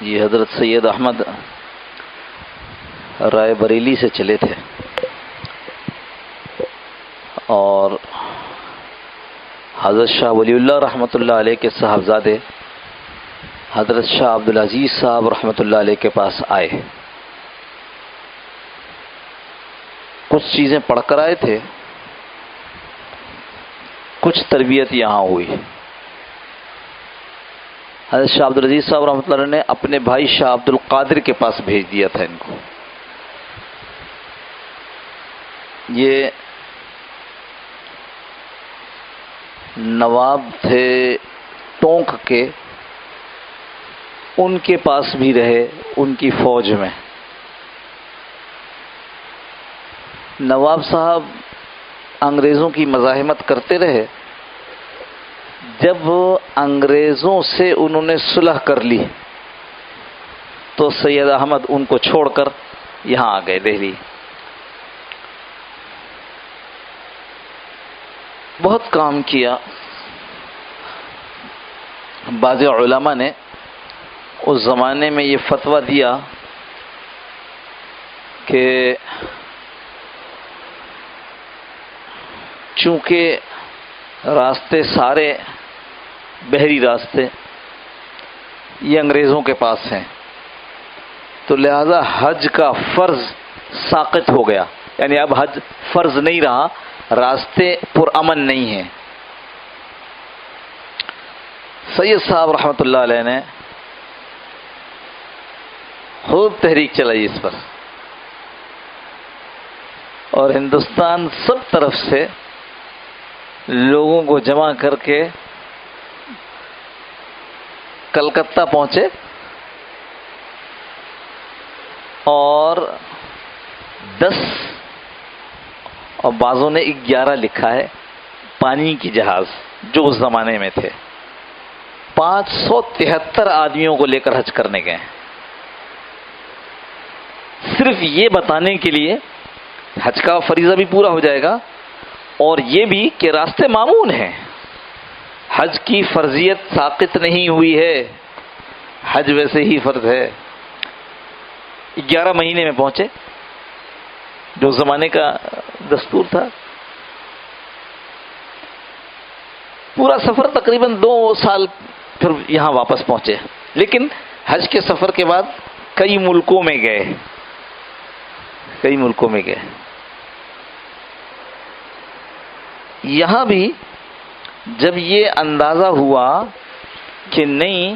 یہ حضرت سید احمد رائے بریلی سے چلے تھے اور حضرت شاہ ولی اللہ رحمۃ اللہ علیہ کے صاحبزادے حضرت شاہ عبدالعزیز صاحب رحمۃ اللہ علیہ کے پاس آئے. کچھ چیزیں پڑھ کر آئے تھے، کچھ تربیت یہاں ہوئی. حضرت شاہ عبدالعزیز صاحب رحمۃ اللہ علیہ نے اپنے بھائی شاہ عبد القادر کے پاس بھیج دیا تھا ان کو. یہ نواب تھے ٹونک کے، ان کے پاس بھی رہے ان کی فوج میں. نواب صاحب انگریزوں کی مزاحمت کرتے رہے. جب انگریزوں سے انہوں نے صلح کر لی تو سید احمد ان کو چھوڑ کر یہاں آ گئے دہلی. بہت کام کیا. بعض علماء نے اس زمانے میں یہ فتویٰ دیا کہ چونکہ راستے سارے بحری راستے یہ انگریزوں کے پاس ہیں تو لہذا حج کا فرض ساقط ہو گیا، یعنی اب حج فرض نہیں رہا، راستے پرامن نہیں ہیں. سید صاحب رحمۃ اللہ علیہ نے خوب تحریک چلائی اس پر اور ہندوستان سب طرف سے لوگوں کو جمع کر کے کلکتہ پہنچے اور 10 اور بعضوں نے 11 لکھا ہے پانی کی جہاز جو اس زمانے میں تھے 573 آدمیوں کو لے کر حج کرنے گئے، صرف یہ بتانے کے لیے حج کا فریضہ بھی پورا ہو جائے گا اور یہ بھی کہ راستے معمون ہیں، حج کی فرضیت ساقط نہیں ہوئی ہے، حج ویسے ہی فرض ہے. 11 مہینے میں پہنچے جو زمانے کا دستور تھا. پورا سفر تقریباً 2 سال پھر یہاں واپس پہنچے، لیکن حج کے سفر کے بعد کئی ملکوں میں گئے. یہاں بھی جب یہ اندازہ ہوا کہ نہیں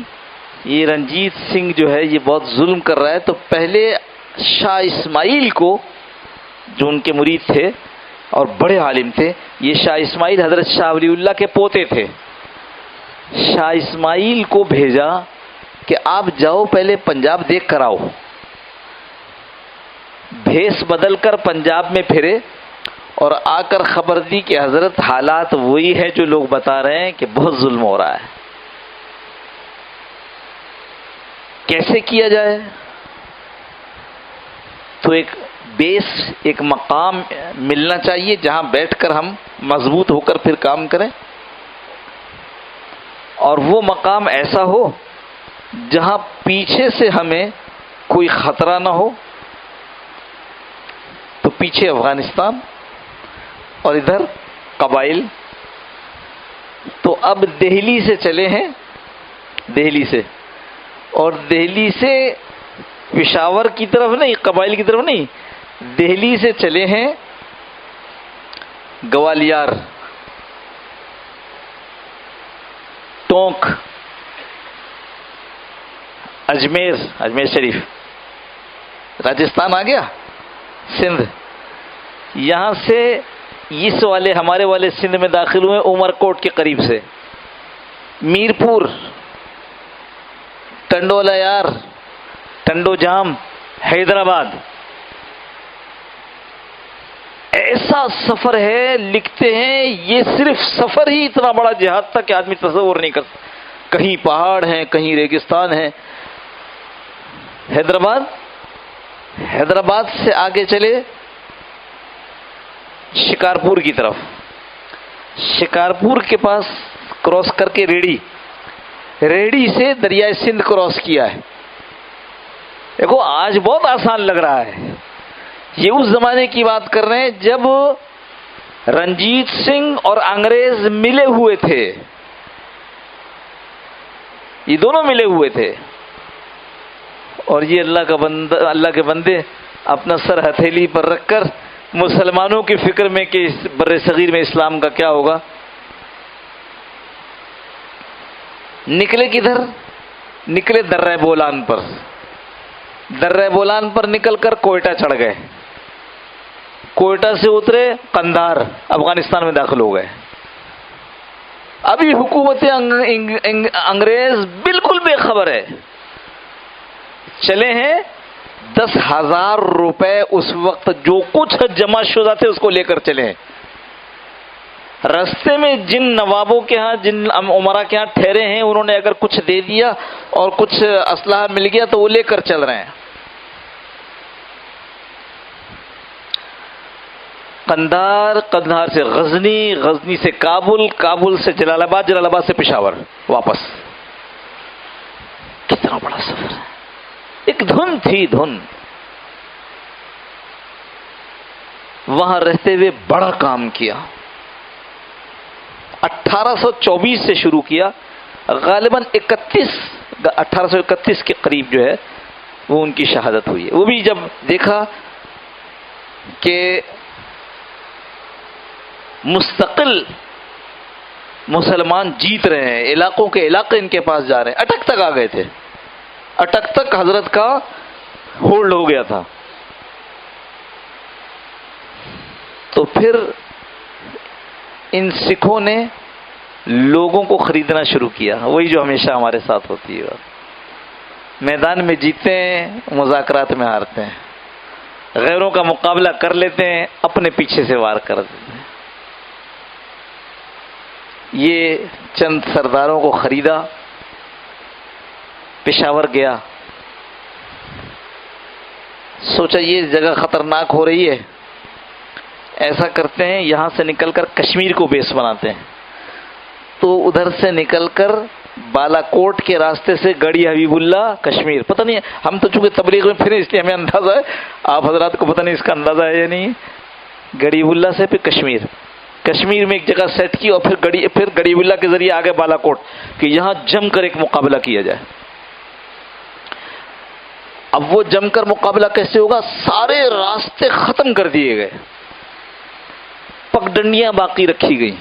یہ رنجیت سنگھ جو ہے یہ بہت ظلم کر رہا ہے تو پہلے شاہ اسماعیل کو جو ان کے مرید تھے اور بڑے عالم تھے، یہ شاہ اسماعیل حضرت شاہ ولی اللہ کے پوتے تھے، شاہ اسماعیل کو بھیجا کہ آپ جاؤ پہلے پنجاب دیکھ کر آؤ. بھیس بدل کر پنجاب میں پھرے اور آ کر خبر دی کہ حضرت حالات وہی ہے جو لوگ بتا رہے ہیں کہ بہت ظلم ہو رہا ہے، کیسے کیا جائے. تو ایک بیس، ایک مقام ملنا چاہیے جہاں بیٹھ کر ہم مضبوط ہو کر پھر کام کریں، اور وہ مقام ایسا ہو جہاں پیچھے سے ہمیں کوئی خطرہ نہ ہو. تو پیچھے افغانستان اور ادھر قبائل. تو اب دہلی سے چلے ہیں، دہلی سے، اور دہلی سے پشاور کی طرف نہیں، قبائل کی طرف نہیں، دہلی سے چلے ہیں گوالیار، ٹونک، اجمیر شریف، راجستھان آ گیا، سندھ. یہاں سے اس والے ہمارے والے سندھ میں داخل ہوئے عمر کوٹ کے قریب سے، میرپور، ٹنڈولا یار، ٹنڈو جام، حیدرآباد. ایسا سفر ہے، لکھتے ہیں یہ صرف سفر ہی اتنا بڑا جہاد تھا کہ آدمی تصور نہیں کر سکتا. کہیں پہاڑ ہیں، کہیں ریگستان ہے. حیدرآباد سے آگے چلے شکارپور کی طرف، شکارپور کے پاس کراس کر کے ریڑی سے دریائے سندھ کراس کیا ہے. دیکھو آج بہت آسان لگ رہا ہے، یہ اس زمانے کی بات کر رہے ہیں جب رنجیت سنگھ اور انگریز ملے ہوئے تھے، یہ دونوں ملے ہوئے تھے، اور یہ اللہ کے بندے اپنا سر ہتھیلی پر رکھ کر مسلمانوں کی فکر میں کہ اس بر صغیر میں اسلام کا کیا ہوگا، نکلے کدھر؟ نکلے درہ بولان پر، درہ بولان پر نکل کر کوئٹہ چڑھ گئے، کوئٹہ سے اترے قندھار، افغانستان میں داخل ہو گئے۔ ابھی حکومت انگریز بالکل بے خبر ہے، چلے ہیں 10,000 روپے اس وقت جو کچھ جمع شدہ تھے اس کو لے کر چلے ہیں، رستے میں جن نوابوں کے ہاں جن عمرا کے ہاں ٹھہرے ہیں انہوں نے اگر کچھ دے دیا اور کچھ اسلحہ مل گیا تو وہ لے کر چل رہے ہیں۔ قندھار، قندھار سے غزنی، غزنی سے کابل، کابل سے جلال آباد، جلال آباد سے پشاور واپس۔ کتنا بڑا سفر ہے، ایک دھن تھی، دھن۔ وہاں رہتے ہوئے بڑا کام کیا، 1824 سے شروع کیا، غالباً 1831 کے قریب جو ہے وہ ان کی شہادت ہوئی ہے۔ وہ بھی جب دیکھا کہ مستقل مسلمان جیت رہے ہیں، علاقوں کے علاقے ان کے پاس جا رہے ہیں، اٹک تک آ گئے تھے، اٹک تک حضرت کا ہولڈ ہو گیا تھا، تو پھر ان سکھوں نے لوگوں کو خریدنا شروع کیا، وہی جو ہمیشہ ہمارے ساتھ ہوتی ہے، میدان میں جیتتے ہیں، مذاکرات میں ہارتے ہیں، غیروں کا مقابلہ کر لیتے ہیں، اپنے پیچھے سے وار کر دیتے ہیں۔ یہ چند سرداروں کو خریدا، پشاور گیا، سوچا یہ جگہ خطرناک ہو رہی ہے، ایسا کرتے ہیں یہاں سے نکل کر کشمیر کو بیس بناتے ہیں، تو ادھر سے نکل کر بالا کوٹ کے راستے سے گڑھی حبیب اللہ کشمیر، پتہ نہیں ہم تو چونکہ تبلیغ میں پھرے اس لیے ہمیں اندازہ ہے، آپ حضرات کو پتہ نہیں اس کا اندازہ ہے یا نہیں، گڑھی اللہ سے پھر کشمیر، کشمیر میں ایک جگہ سیٹ کی، اور پھر گڑھی اللہ کے ذریعے آگے بالا کوٹ کہ یہاں جم کر ایک مقابلہ کیا جائے۔ اب وہ جم کر مقابلہ کیسے ہوگا؟ سارے راستے ختم کر دیے گئے، پگڈنڈیاں باقی رکھی گئیں،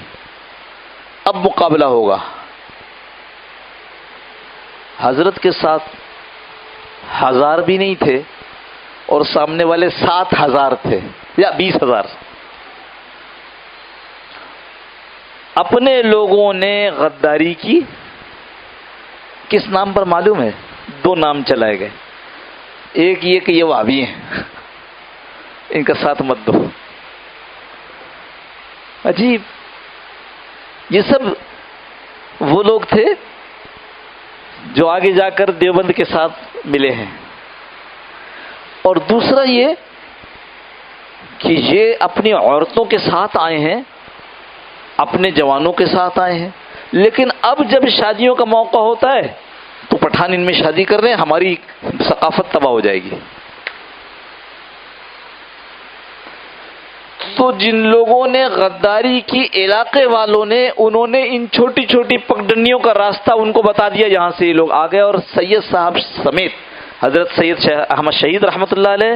اب مقابلہ ہوگا۔ حضرت کے ساتھ 1000 بھی نہیں تھے اور سامنے والے 7000 تھے یا 20,000۔ اپنے لوگوں نے غداری کی، کس نام پر معلوم ہے؟ 2 نام چلائے گئے، ایک یہ کہ یہ وہابی ہیں، ان کا ساتھ مت دو۔ عجیب، یہ سب وہ لوگ تھے جو آگے جا کر دیوبند کے ساتھ ملے ہیں۔ اور دوسرا یہ کہ یہ اپنی عورتوں کے ساتھ آئے ہیں، اپنے جوانوں کے ساتھ آئے ہیں، لیکن اب جب شادیوں کا موقع ہوتا ہے تو پٹھان ان میں شادی کر رہے ہیں، ہماری ثقافت تباہ ہو جائے گی۔ تو جن لوگوں نے غداری کی، علاقے والوں نے، انہوں نے ان چھوٹی چھوٹی پگڈنڈیوں کا راستہ ان کو بتا دیا، یہاں سے یہ لوگ آ گئے، اور سید صاحب سمیت حضرت سید احمد شہید رحمۃ اللہ علیہ،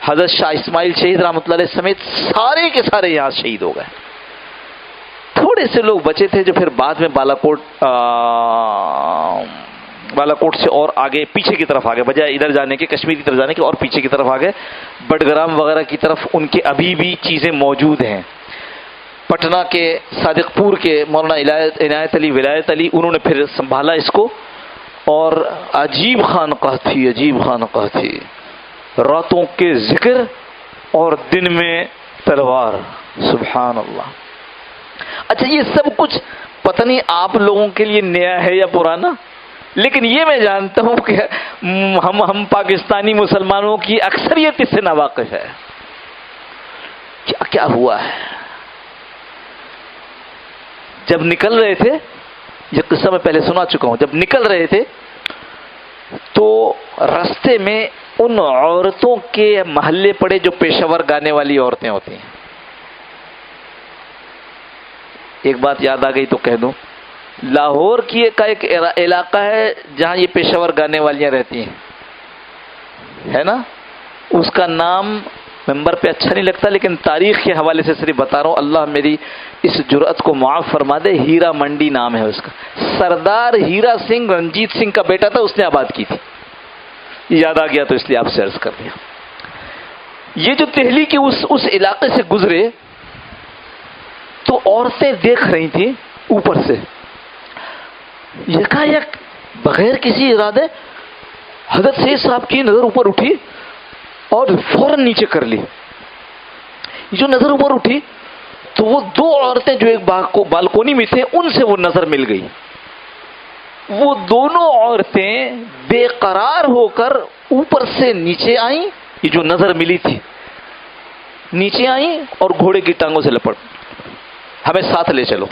حضرت شاہ اسماعیل شہید رحمۃ اللہ علیہ سمیت سارے کے سارے یہاں شہید ہو گئے۔ تھوڑے سے لوگ بچے تھے جو پھر بعد میں بالا کوٹ سے اور آگے پیچھے کی طرف آگے، بجائے ادھر جانے کے، کشمیر کی طرف جانے کے، اور پیچھے کی طرف آگے بٹگرام وغیرہ کی طرف ان کے ابھی بھی چیزیں موجود ہیں۔ پٹنہ کے صادق پور کے مولانا عنایت علی ولایت علی، انہوں نے پھر سنبھالا اس کو، اور عجیب خانقاہ تھی، عجیب خانقاہ تھی، راتوں کے ذکر اور دن میں تلوار، سبحان اللہ۔ اچھا یہ سب کچھ پتہ نہیں آپ لوگوں کے لیے نیا ہے یا پرانا، لیکن یہ میں جانتا ہوں کہ ہم پاکستانی مسلمانوں کی اکثریت اس سے ناواقف ہے۔ کیا ہوا ہے؟ جب نکل رہے تھے، یہ قصہ میں پہلے سنا چکا ہوں، جب نکل رہے تھے تو راستے میں ان عورتوں کے محلے پڑے جو پیشہ ور گانے والی عورتیں ہوتی ہیں. ایک بات یاد آ گئی تو کہہ دوں، لاہور کی کا ایک علاقہ ہے جہاں یہ پیشہ ور گانے والیاں رہتی ہیں، ہے نا. اس کا نام ممبر پہ اچھا نہیں لگتا، لیکن تاریخ کے حوالے سے صرف بتا رہا ہوں، اللہ میری اس جرأت کو معاف فرما دے. ہیرا منڈی نام ہے اس کا. سردار ہیرا سنگھ رنجیت سنگھ کا بیٹا تھا، اس نے آباد کی تھی. یاد آ گیا تو اس لیے آپ سے عرض کر دیا. یہ جو دہلی کے اس علاقے سے گزرے تو عورتیں دیکھ رہی تھیں اوپر سے. یکایک بغیر کسی ارادے حضرت سید صاحب کی نظر اوپر اٹھی اور فوراً نیچے کر لی. جو نظر اوپر اٹھی تو وہ دو عورتیں جو ایک بالکونی میں تھے ان سے وہ نظر مل گئی. وہ دونوں عورتیں بے قرار ہو کر اوپر سے نیچے آئیں. یہ جو نظر ملی تھی نیچے آئیں اور گھوڑے کی ٹانگوں سے لپٹ، ہمیں ساتھ لے چلو.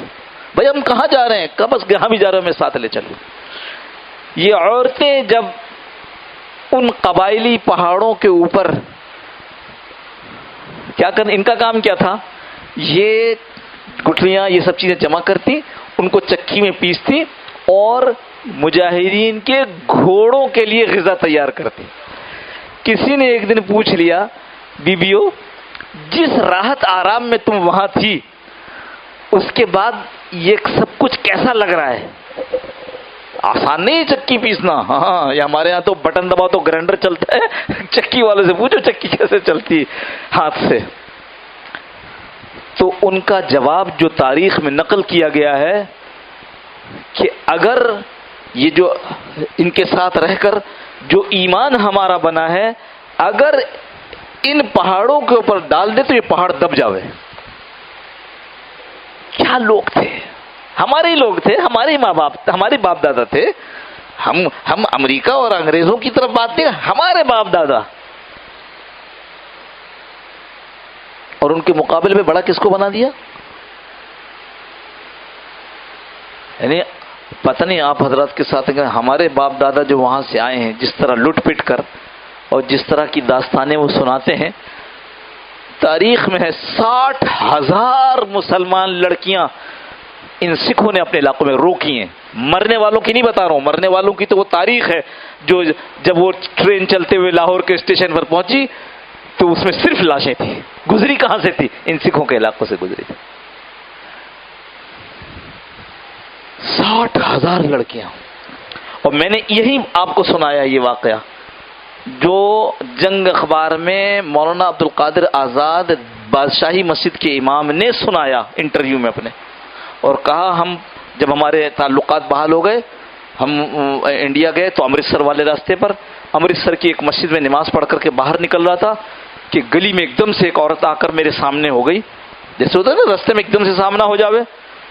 بھائی ہم کہاں جا رہے ہیں؟ کب بس جہاں بھی جا رہے ہو ہمیں ساتھ لے چلو. یہ عورتیں جب ان قبائلی پہاڑوں کے اوپر کیا کر، ان کا کام کیا تھا، یہ گٹھلیاں یہ سب چیزیں جمع کرتی، ان کو چکی میں پیستی اور مجاہدین کے گھوڑوں کے لیے غذا تیار کرتی. کسی نے ایک دن پوچھ لیا، بیبیو جس راحت آرام میں تم وہاں تھی اس کے بعد یہ سب کچھ کیسا لگ رہا ہے؟ آسان نہیں چکی پیسنا. ہاں یہ ہمارے ہاں تو بٹن دباؤ تو گرائنڈر چلتا ہے، چکی والے سے پوچھو چکی کیسے چلتی ہاتھ سے. تو ان کا جواب جو تاریخ میں نقل کیا گیا ہے کہ اگر یہ جو ان کے ساتھ رہ کر جو ایمان ہمارا بنا ہے، اگر ان پہاڑوں کے اوپر ڈال دے تو یہ پہاڑ دب جاوے. کیا لوگ تھے، ہمارے ہی لوگ تھے، ہمارے ماں باپ، ہمارے باپ دادا تھے. ہم امریکہ اور انگریزوں کی طرف بات نہیں، ہمارے باپ دادا. اور ان کے مقابلے میں بڑا کس کو بنا دیا؟ یعنی پتہ نہیں آپ حضرات کے ساتھ ہمارے باپ دادا جو وہاں سے آئے ہیں جس طرح لٹ پٹ کر اور جس طرح کی داستانیں وہ سناتے ہیں. تاریخ میں ہے 60,000 مسلمان لڑکیاں ان سکھوں نے اپنے علاقوں میں روکی ہیں. مرنے والوں کی نہیں بتا رہا ہوں، مرنے والوں کی تو وہ تاریخ ہے جو جب وہ ٹرین چلتے ہوئے لاہور کے اسٹیشن پر پہنچی تو اس میں صرف لاشیں تھیں. گزری کہاں سے تھی؟ ان سکھوں کے علاقوں سے گزری تھی. 60,000 لڑکیاں. اور میں نے یہی آپ کو سنایا یہ واقعہ جو جنگ اخبار میں مولانا عبد القادر آزاد بادشاہی مسجد کے امام نے سنایا انٹرویو میں اپنے، اور کہا ہم جب ہمارے تعلقات بحال ہو گئے ہم انڈیا گئے تو امرتسر والے راستے پر امرتسر کی ایک مسجد میں نماز پڑھ کر کے باہر نکل رہا تھا کہ گلی میں ایک دم سے ایک عورت آ کر میرے سامنے ہو گئی. جیسے ہوتا ہے نا راستے میں ایک دم سے سامنا ہو جاوے،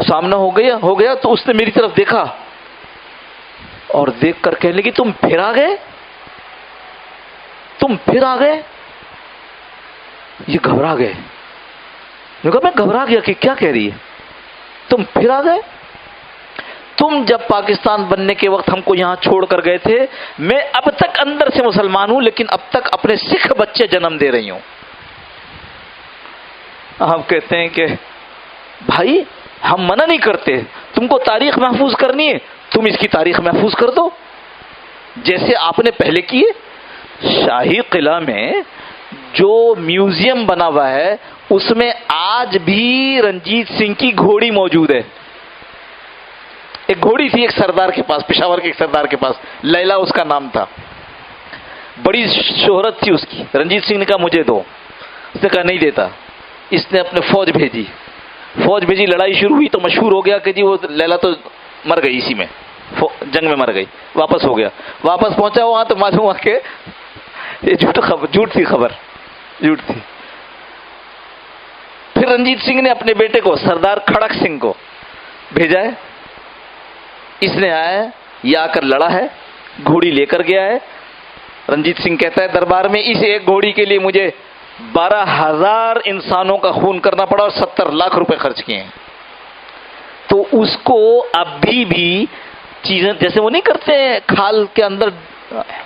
سامنا ہو گیا تو اس نے میری طرف دیکھا اور دیکھ کر کہنے لگی تم پھر آ گئے، تم پھر آ گئے. یہ گھبرا گئے. میں گھبرا گیا کہ کیا کہہ رہی ہے، تم پھر آ گئے. تم جب پاکستان بننے کے وقت ہم کو یہاں چھوڑ کر گئے تھے، میں اب تک اندر سے مسلمان ہوں لیکن اب تک اپنے سکھ بچے جنم دے رہی ہوں. آپ کہتے ہیں کہ بھائی ہم منع نہیں کرتے، تم کو تاریخ محفوظ کرنی ہے تم اس کی تاریخ محفوظ کر دو جیسے آپ نے پہلے کیے. شاہی قلعہ میں جو میوزیم بنا ہوا ہے اس میں آج بھی رنجیت سنگھ کی گھوڑی موجود ہے. ایک گھوڑی تھی ایک سردار کے پاس، پشاور کے ایک سردار کے پاس، لیلا اس کا نام تھا. بڑی شہرت تھی اس کی. رنجیت سنگھ نے کہا مجھے دو، اس نے کہا نہیں دیتا. اس نے اپنے فوج بھیجی، لڑائی شروع ہوئی تو مشہور ہو گیا کہ جی وہ لیلا تو مر گئی، اسی میں جنگ میں مر گئی. واپس ہو گیا، واپس پہنچا وہاں تو معلوم ہوا کہ یہ جھوٹ تھی خبر، جھوٹ تھی. پھر رنجیت سنگھ نے اپنے بیٹے کو سردار کھڑک سنگھ کو بھیجا ہے. اس نے آیا ہے، یہ آ کر لڑا ہے، گھوڑی لے کر گیا ہے. رنجیت سنگھ کہتا ہے دربار میں اس ایک گھوڑی کے لیے مجھے 12,000 انسانوں کا خون کرنا پڑا اور 70 لاکھ روپے خرچ کیے ہیں. تو اس کو اب بھی چیزیں جیسے وہ نہیں کرتے ہیں کھال کے اندر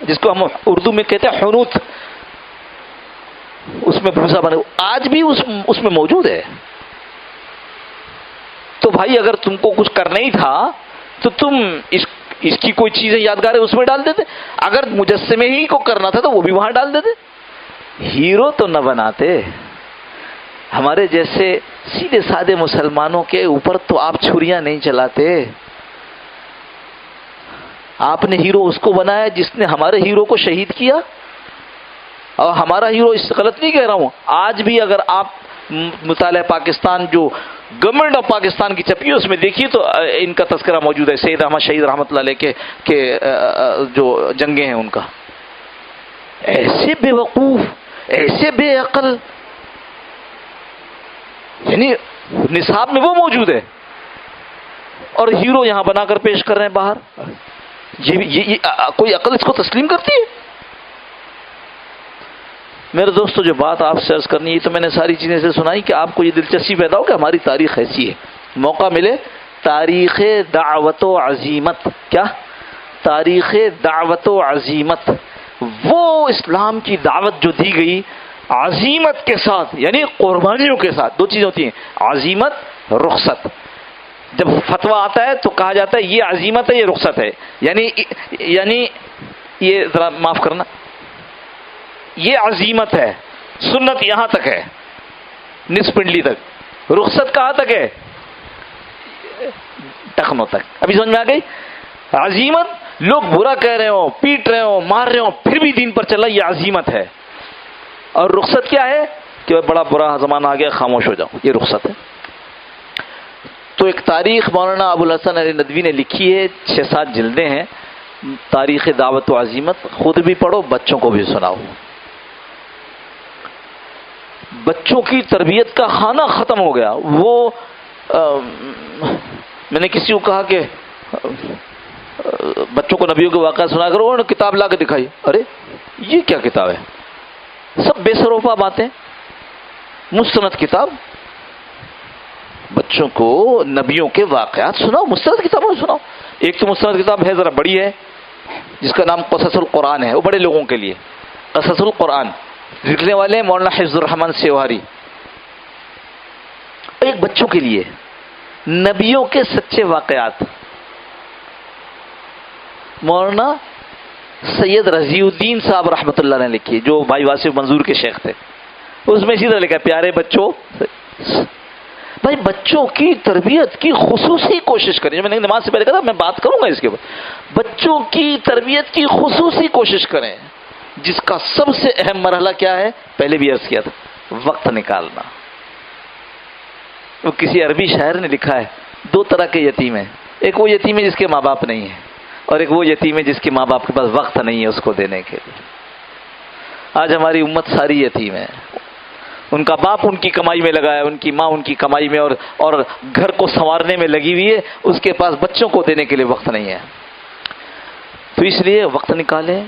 جس کو ہم اردو میں کہتے ہیں حنوت، اس میں بھوسا بنے، آج بھی اس میں موجود ہے. تو بھائی اگر تم کو کچھ کرنا ہی تھا تو تم اس کی کوئی چیزیں یادگار ہے اس میں ڈال دیتے. اگر مجسمے ہی کو کرنا تھا تو وہ بھی وہاں ڈال دیتے. ہیرو تو نہ بناتے. ہمارے جیسے سیدھے سادے مسلمانوں کے اوپر تو آپ چھریاں نہیں چلاتے. آپ نے ہیرو اس کو بنایا جس نے ہمارے ہیرو کو شہید کیا. اور ہمارا ہیرو، اس غلط نہیں کہہ رہا ہوں، آج بھی اگر آپ مطالعہ پاکستان جو گورنمنٹ آف پاکستان کی چھپی ہے اس میں دیکھیے تو ان کا تذکرہ موجود ہے. سید احمد شہید رحمۃ اللہ علیہ کے جو جنگیں ہیں ان کا. ایسے بے وقوف، ایسے بے عقل، یعنی نصاب میں وہ موجود ہے اور ہیرو یہاں بنا کر پیش کر رہے ہیں باہر. یہ کوئی عقل اس کو تسلیم کرتی ہے؟ میرے دوستو، جو بات آپ سے عرض کرنی ہے تو میں نے ساری چیزیں سے سنائی کہ آپ کو یہ دلچسپی پیدا ہو کہ ہماری تاریخ ایسی ہے. موقع ملے تاریخ دعوت و عزیمت. کیا تاریخ دعوت و عزیمت؟ وہ اسلام کی دعوت جو دی گئی عزیمت کے ساتھ، یعنی قربانیوں کے ساتھ. دو چیزیں ہوتی ہیں، عزیمت، رخصت. جب فتویٰ آتا ہے تو کہا جاتا ہے یہ عزیمت ہے، یہ رخصت ہے. یعنی یہ ذرا معاف کرنا، یہ عزیمت ہے، سنت یہاں تک ہے، نصف پنڈلی تک. رخصت کہاں تک ہے؟ ٹخنوں تک. ابھی سمجھ میں آ گئی؟ عزیمت لوگ برا کہہ رہے ہو، پیٹ رہے ہو، مار رہے ہو، پھر بھی دین پر چل رہا، یہ عزیمت ہے. اور رخصت کیا ہے کہ بڑا برا زمانہ آ گیا، خاموش ہو جاؤ، یہ رخصت ہے. تو ایک تاریخ مولانا ابو الحسن علی ندوی نے لکھی ہے، 6-7 جلدیں ہیں، تاریخ دعوت و عزیمت. خود بھی پڑھو، بچوں کو بھی سناؤ. بچوں کی تربیت کا خانہ ختم ہو گیا. وہ میں نے کسی کو کہا کہ بچوں کو نبیوں کے واقعہ سنا کرو، انہوں نے کتاب لا کے دکھائی. ارے یہ کیا کتاب ہے؟ سب بے سروپا باتیں، مستند کتاب. بچوں کو نبیوں کے واقعات سناؤ، مستند کتابوں سناؤ. ایک تو مستند کتاب ہے، ذرا بڑی ہے، جس کا نام قصص القرآن ہے، وہ بڑے لوگوں کے لیے. قصص القرآن لکھنے والے ہیں مولانا حفظ الرحمان سیواری. ایک بچوں کے لیے نبیوں کے سچے واقعات، مولانا سید رضی الدین صاحب رحمۃ اللہ نے لکھی، جو بھائی واسف منظور کے شیخ تھے. اس میں اسی طرح لکھا ہے، پیارے بچوں. بھائی بچوں کی تربیت کی خصوصی کوشش کریں. میں نے نماز سے پہلے کہا تھا میں بات کروں گا اس کے بعد. بچوں کی تربیت کی خصوصی کوشش کریں، جس کا سب سے اہم مرحلہ کیا ہے؟ پہلے بھی عرض کیا تھا، وقت نکالنا. وہ کسی عربی شاعر نے لکھا ہے، 2 طرح کے یتیم ہیں. ایک وہ یتیم ہے جس کے ماں باپ نہیں ہیں، اور ایک وہ یتیم ہے جس کے ماں باپ کے پاس وقت نہیں ہے اس کو دینے کے لیے. آج ہماری امت ساری یتیم ہے. ان کا باپ ان کی کمائی میں لگا ہے، ان کی ماں ان کی کمائی میں اور گھر کو سنوارنے میں لگی ہوئی ہے، اس کے پاس بچوں کو دینے کے لیے وقت نہیں ہے. تو اس لیے وقت نکالیں،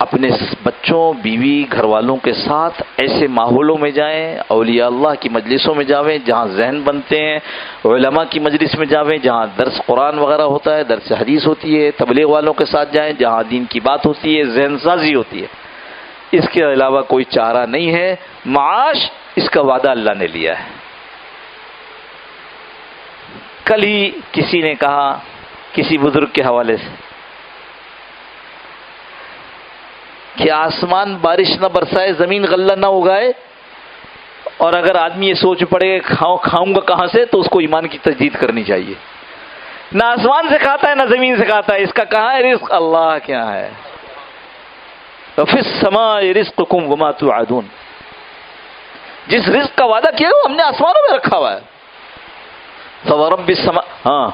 اپنے بچوں، بیوی، گھر والوں کے ساتھ ایسے ماحولوں میں جائیں، اولیاء اللہ کی مجلسوں میں جاویں جہاں ذہن بنتے ہیں، علماء کی مجلس میں جاویں جہاں درس قرآن وغیرہ ہوتا ہے، درس حدیث ہوتی ہے، تبلیغ والوں کے ساتھ جائیں جہاں دین کی بات ہوتی ہے، ذہن سازی ہوتی ہے. اس کے علاوہ کوئی چارہ نہیں ہے. معاش اس کا وعدہ اللہ نے لیا ہے. کل ہی کسی نے کہا، کسی بزرگ کے حوالے سے، کہ آسمان بارش نہ برسائے، زمین غلہ نہ اگائے، اور اگر آدمی یہ سوچ پڑے کھاؤں گا کہاں سے، تو اس کو ایمان کی تجدید کرنی چاہیے. نہ آسمان سے کھاتا ہے نہ زمین سے کھاتا ہے، اس کا کہاں ہے رزق؟ اللہ کیا ہے. وَفِي السَّمَاءِ رِزْقُكُمْ وَمَا تُوعَدُونَ. جس رزق کا وعدہ کیا ہے وہ ہم نے آسمانوں میں رکھا ہوا ہے. فَوَرَبِّ السَّمَاءِ، ہاں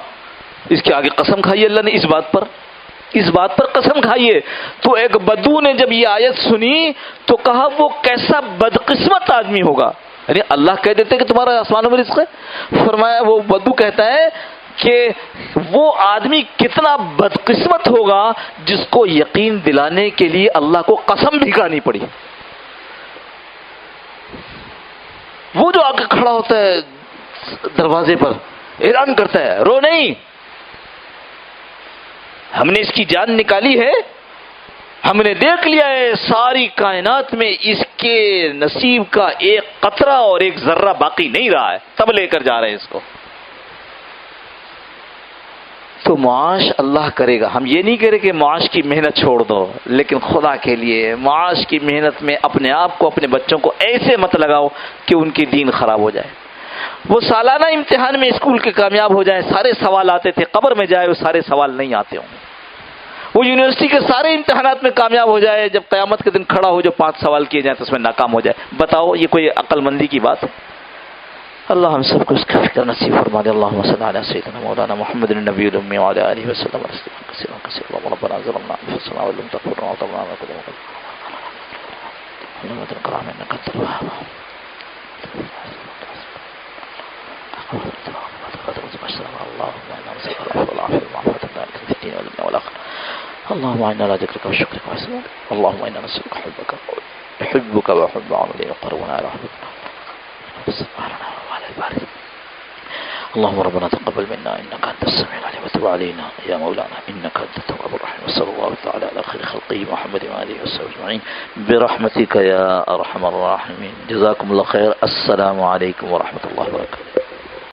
اس کے آگے قسم کھائی اللہ نے اس بات پر قسم کھائیے. تو ایک بدو نے جب یہ آیت سنی تو کہا وہ کیسا بدقسمت آدمی ہوگا. یعنی اللہ کہہ دیتے کہ تمہارا آسمانوں میں رزق ہے. فرمایا، وہ بدو کہتا ہے کہ وہ آدمی کتنا بدقسمت ہوگا جس کو یقین دلانے کے لیے اللہ کو قسم بھی کھانی پڑی. وہ جو آ کے کھڑا ہوتا ہے دروازے پر، اعلان کرتا ہے، رو نہیں، ہم نے اس کی جان نکالی ہے ہم نے دیکھ لیا ہے ساری کائنات میں اس کے نصیب کا ایک قطرہ اور ایک ذرہ باقی نہیں رہا ہے، تب لے کر جا رہے ہیں اس کو. تو معاش اللہ کرے گا. ہم یہ نہیں کرے کہ معاش کی محنت چھوڑ دو، لیکن خدا کے لیے معاش کی محنت میں اپنے آپ کو اپنے بچوں کو ایسے مت لگاؤ کہ ان کی دین خراب ہو جائے. وہ سالانہ امتحان میں اسکول کے کامیاب ہو جائیں، سارے سوال آتے تھے، قبر میں جائے وہ سارے سوال نہیں آتے ہوں. وہ یونیورسٹی کے سارے امتحانات میں کامیاب ہو جائے، جب قیامت کے دن کھڑا ہو جو 5 سوال کیے جائیں تو اس میں ناکام ہو جائے. بتاؤ یہ کوئی عقل مندی کی بات ہے؟ اللہ ہم سب کو اس کا فکر نصیب فرما دے. اللہم صلی علی سیدنا مولانا محمد النبی الامی وعلی آلہ وسلم کثیرا کثیرا. ربنا ظلمنا انفسنا وان لم تغفر لنا وترحمنا لنكونن من الخاسرين. انك انت الوهاب. اللهم انا نسألك العفو والعافية والمعافاة الدائمة في الدين والدنيا والآخرة. اللهم انا على ذكرك وشكرك وحسن عبادتك. اللهم انا نسألك حبك وحب عملين يقربنا الى حبك. سبحاننا وعلى البارد. اللهم ربنا تقبل منا انك انت السميع العليم وتب علينا يا مولانا انك انت التواب الرحيم. وصلى الله تعالى على خير خلقه محمد وآله وصحبه اجمعين برحمتك يا ارحم الراحمين. جزاكم الله خير. السلام عليكم ورحمة الله وبركاته.